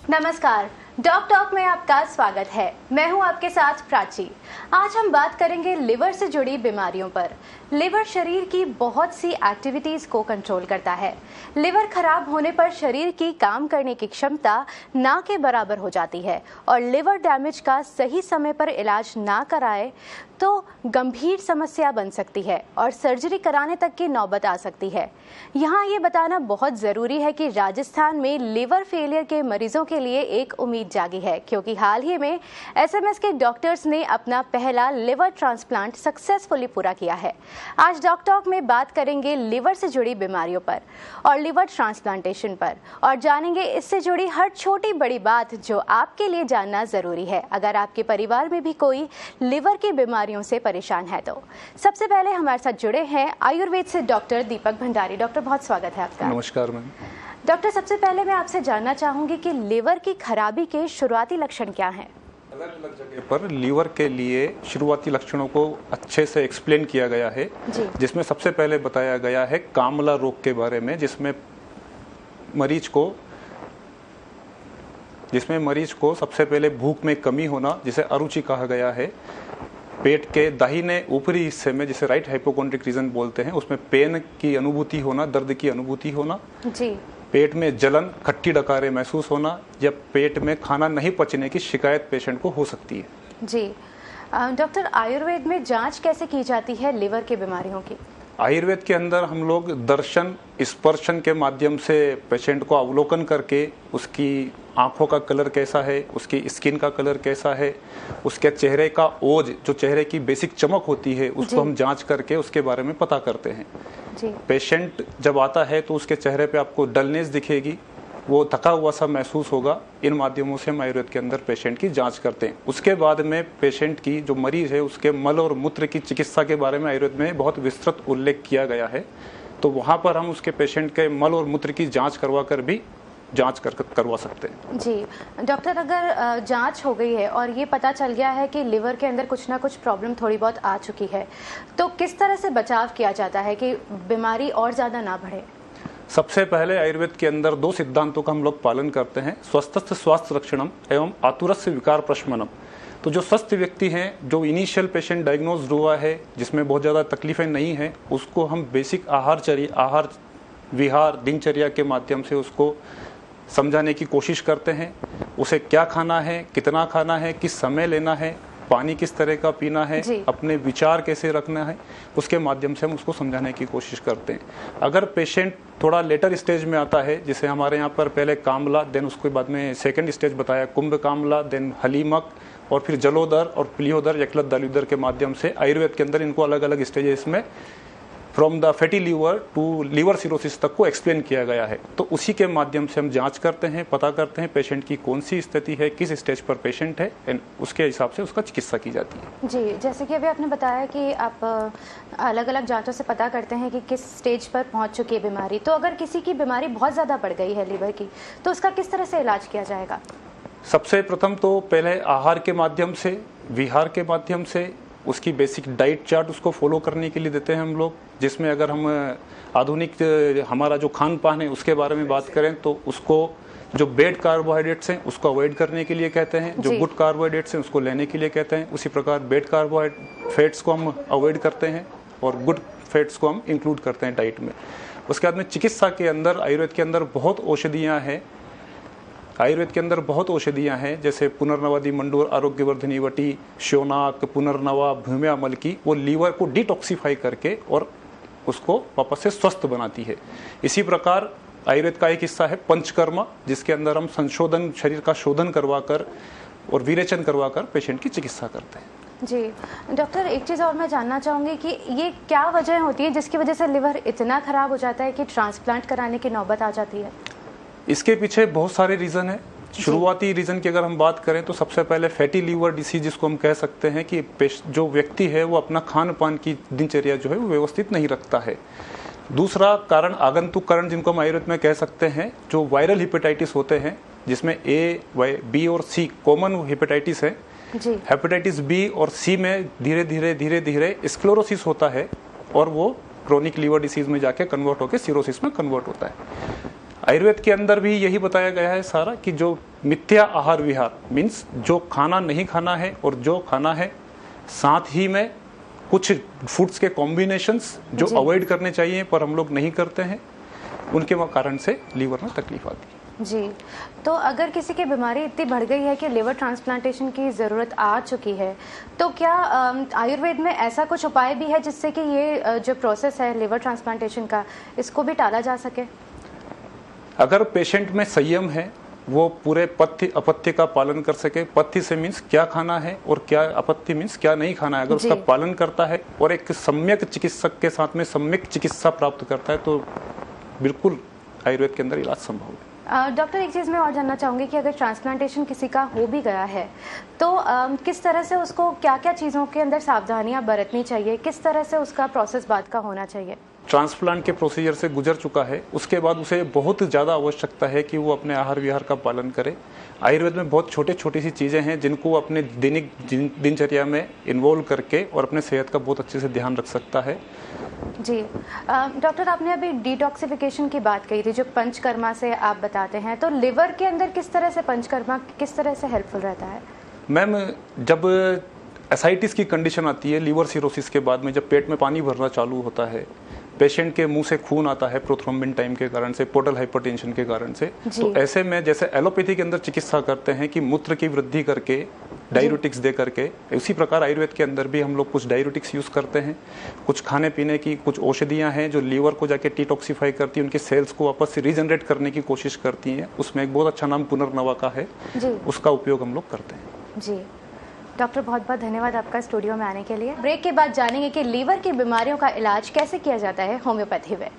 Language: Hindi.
नमस्कार, डॉक टॉक में आपका स्वागत है। मैं हूं आपके साथ प्राची। आज हम बात करेंगे लिवर से जुड़ी बीमारियों पर। लिवर शरीर की बहुत सी एक्टिविटीज को कंट्रोल करता है। लिवर खराब होने पर शरीर की काम करने की क्षमता ना के बराबर हो जाती है और लिवर डैमेज का सही समय पर इलाज ना कराए तो गंभीर समस्या बन सकती है और सर्जरी कराने तक की नौबत आ सकती है। यहाँ ये बताना बहुत ज़रूरी है कि राजस्थान में लिवर फेलियर के मरीजों के लिए एक उम्मीद जागी है, क्योंकि हाल ही में एसएमएस के डॉक्टर्स ने अपना पहला लिवर ट्रांसप्लांट सक्सेसफुली पूरा किया है। आज डॉक टॉक में बात करेंगे लिवर से जुड़ी बीमारियों पर और लिवर ट्रांसप्लांटेशन पर, और जानेंगे इससे जुड़ी हर छोटी बड़ी बात जो आपके लिए जानना ज़रूरी है अगर आपके परिवार में भी कोई लिवर की बीमारियों से परेशान है तो। सबसे पहले हमारे साथ जुड़े हैं आयुर्वेद से डॉक्टर दीपक भंडारी। डॉक्टर, बहुत स्वागत है आपका। नमस्कार मैम। डॉक्टर, सबसे पहले मैं आपसे जानना चाहूंगी कि लिवर की खराबी के शुरुआती लक्षण क्या हैं? अलग अलग जगह पर लीवर के लिए शुरुआती लक्षणों को अच्छे से एक्सप्लेन किया गया है, जिसमें सबसे पहले बताया गया है कामला रोग के बारे में, जिसमें मरीज को सबसे पहले भूख में कमी होना, जिसे अरुचि कहा गया है। पेट के दाहिने ऊपरी हिस्से में, जिसे राइट हाइपोकोंड्रिक रीजन बोलते हैं, उसमें पेन की अनुभूति होना, दर्द की अनुभूति होना जी। पेट में जलन, खट्टी डकारें महसूस होना या पेट में खाना नहीं पचने की शिकायत पेशेंट को हो सकती है जी। डॉक्टर, आयुर्वेद में जांच कैसे की जाती है लिवर की बीमारियों की? आयुर्वेद के अंदर हम लोग दर्शन स्पर्शन के माध्यम से पेशेंट को अवलोकन करके उसकी आंखों का कलर कैसा है, उसकी स्किन का कलर कैसा है, उसके चेहरे का ओज, जो चेहरे की बेसिक चमक होती है, उसको हम जांच करके उसके बारे में पता करते हैं जी। पेशेंट जब आता है तो उसके चेहरे पे आपको डलनेस दिखेगी, वो थका हुआ सा महसूस होगा। इन माध्यमों से हम आयुर्वेद के अंदर पेशेंट की जांच करते हैं। उसके बाद में पेशेंट की, जो मरीज है, उसके मल और मूत्र की चिकित्सा के बारे में आयुर्वेद में बहुत विस्तृत उल्लेख किया गया है, तो वहाँ पर हम उसके पेशेंट के मल और मूत्र की जांच करवा कर भी जांच करवा सकते हैं जी। डॉक्टर, अगर जांच हो गई है और ये पता चल गया है कि लिवर के अंदर कुछ ना कुछ प्रॉब्लम थोड़ी बहुत आ चुकी है, तो किस तरह से बचाव किया जाता है कि बीमारी और ज़्यादा ना बढ़े? सबसे पहले आयुर्वेद के अंदर 2 सिद्धांतों का हम लोग पालन करते हैं, स्वस्थस्य स्वास्थ्य रक्षणम एवं आतुरस्य विकार प्रशमनम। तो जो स्वस्थ व्यक्ति हैं, जो इनिशियल पेशेंट डायग्नोज हुआ है, जिसमें बहुत ज़्यादा तकलीफें नहीं हैं, उसको हम बेसिक आहार विहार दिनचर्या के माध्यम से उसको समझाने की कोशिश करते हैं। उसे क्या खाना है, कितना खाना है, किस समय लेना है, पानी किस तरह का पीना है, अपने विचार कैसे रखना है, उसके माध्यम से हम उसको समझाने की कोशिश करते हैं। अगर पेशेंट थोड़ा लेटर स्टेज में आता है, जिसे हमारे यहाँ पर पहले कामला, देन उसके बाद में सेकंड स्टेज बताया कुंभ कामला, देन हलीमक, और फिर जलोदर और प्लियोदर, यकृत दाल्यूदर के माध्यम से आयुर्वेद के अंदर इनको अलग अलग स्टेजेस में from the fatty liver to liver cirrhosis तक को एक्सप्लेन किया गया है। तो उसी के माध्यम से हम जांच करते हैं, पता करते हैं पेशेंट की कौन सी स्थिति है, किस स्टेज पर पेशेंट है, एंड उसके हिसाब से उसका चिकित्सा की जाती है जी। जैसे कि अभी आपने बताया कि आप अलग अलग जांचों से पता करते हैं कि किस स्टेज पर पहुंच चुकी है बीमारी, तो अगर किसी की बीमारी बहुत ज़्यादा बढ़ गई है लिवर की, तो उसका किस तरह से इलाज किया जाएगा? सबसे प्रथम तो पहले आहार के माध्यम से, विहार के माध्यम से, उसकी बेसिक डाइट चार्ट उसको फॉलो करने के लिए देते हैं हम लोग, जिसमें अगर हम आधुनिक हमारा जो खान पान है उसके बारे में बात करें तो उसको जो बैड कार्बोहाइड्रेट्स हैं उसको अवॉइड करने के लिए कहते हैं, जो गुड कार्बोहाइड्रेट्स हैं उसको लेने के लिए कहते हैं। उसी प्रकार बैड फैट्स को हम अवॉइड करते हैं और गुड फैट्स को हम इंक्लूड करते हैं डाइट में। उसके बाद में चिकित्सा के अंदर आयुर्वेद के अंदर बहुत औषधियाँ हैं, जैसे पुनर्नवादि मंडूर, आरोग्यवर्धिनी वटी, श्योनाक, पुनर्नवा, भूम्या मल की, वो लीवर को डिटॉक्सिफाई करके और उसको वापस से स्वस्थ बनाती है। इसी प्रकार आयुर्वेद का एक हिस्सा है पंचकर्म, जिसके अंदर हम संशोधन, शरीर का शोधन करवाकर और विरेचन करवाकर पेशेंट की चिकित्सा करते हैं जी। डॉक्टर, एक चीज़ और मैं जानना चाहूँगी कि ये क्या वजह होती है जिसकी वजह से लिवर इतना ख़राब हो जाता है कि ट्रांसप्लांट कराने की नौबत आ जाती है? इसके पीछे बहुत सारे रीज़न है। शुरुआती रीज़न की अगर हम बात करें तो सबसे पहले फैटी लीवर डिसीज, जिसको हम कह सकते हैं कि जो व्यक्ति है वो अपना खान पान की दिनचर्या जो है वो व्यवस्थित नहीं रखता है। दूसरा कारण आगंतुक कारण, जिनको हम आयुर्वेद में कह सकते हैं, जो वायरल हेपेटाइटिस होते हैं, जिसमें ए, बी और सी कॉमन हेपेटाइटिस है। हेपेटाइटिस बी और सी में धीरे धीरे स्क्लेरोसिस होता है और वो क्रोनिक लीवर डिसीज में जाके कन्वर्ट होकर सिरोसिस में कन्वर्ट होता है। आयुर्वेद के अंदर भी यही बताया गया है सारा कि जो मिथ्या आहार विहार मीन्स जो खाना नहीं खाना है और जो खाना है, साथ ही में कुछ फूड्स के कॉम्बिनेशंस जो अवॉइड करने चाहिए पर हम लोग नहीं करते हैं, उनके कारण से लीवर में तकलीफ आती है। जी, तो अगर किसी की बीमारी इतनी बढ़ गई है कि लिवर ट्रांसप्लांटेशन की ज़रूरत आ चुकी है, तो क्या आयुर्वेद में ऐसा कुछ उपाय भी है जिससे कि ये जो प्रोसेस है लिवर ट्रांसप्लांटेशन का, इसको भी टाला जा सके? अगर पेशेंट में संयम है, वो पूरे पथ्य अपथ्य का पालन कर सके, पथ्य से मीन्स क्या खाना है और क्या अपथ्य मीन्स क्या नहीं खाना है, अगर उसका पालन करता है और एक सम्यक चिकित्सक के साथ में सम्यक चिकित्सा प्राप्त करता है, तो बिल्कुल आयुर्वेद के अंदर इलाज संभव है। डॉक्टर, एक चीज़ मैं और जानना चाहूँगी कि अगर ट्रांसप्लांटेशन किसी का हो भी गया है, तो किस तरह से उसको क्या क्या चीज़ों के अंदर सावधानियाँ बरतनी चाहिए, किस तरह से उसका प्रोसेस बाद का होना चाहिए? ट्रांसप्लांट के प्रोसीजर से गुजर चुका है, उसके बाद उसे बहुत ज़्यादा आवश्यकता है कि वो अपने आहार विहार का पालन करे। आयुर्वेद में बहुत छोटी सी चीज़ें हैं जिनको अपने दैनिक दिनचर्या में इन्वॉल्व करके और अपने सेहत का बहुत अच्छे से ध्यान रख सकता है। जी, डॉक्टर, आपने अभी डिटॉक्सिफिकेशन की बात कही थी, जो पंचकर्मा से आप बताते हैं, तो लिवर के अंदर किस तरह से पंचकर्मा किस तरह से हेल्पफुल रहता है? मैम, जब एसाइटिस की कंडीशन आती है, लीवर सिरोसिस के बाद में जब पेट में पानी भरना चालू होता है, पेशेंट के मुंह से खून आता है प्रोथ्रोम्बिन टाइम के कारण से, पोर्टल हाइपरटेंशन के कारण से, तो ऐसे में जैसे एलोपैथी के अंदर चिकित्सा करते हैं कि मूत्र की वृद्धि करके डाययूरेटिक्स दे करके, उसी प्रकार आयुर्वेद के अंदर भी हम लोग कुछ डाययूरेटिक्स यूज करते हैं। कुछ खाने पीने की कुछ औषधियां हैं जो लीवर को जाके डिटॉक्सिफाई करती हैं, उनके सेल्स को वापस से रीजनरेट करने की कोशिश करती हैं। उसमें एक बहुत अच्छा नाम पुनर्नवा का है, उसका उपयोग हम लोग करते हैं। जी डॉक्टर, बहुत बहुत धन्यवाद आपका स्टूडियो में आने के लिए। ब्रेक के बाद जानेंगे कि लीवर की बीमारियों का इलाज कैसे किया जाता है होम्योपैथी में।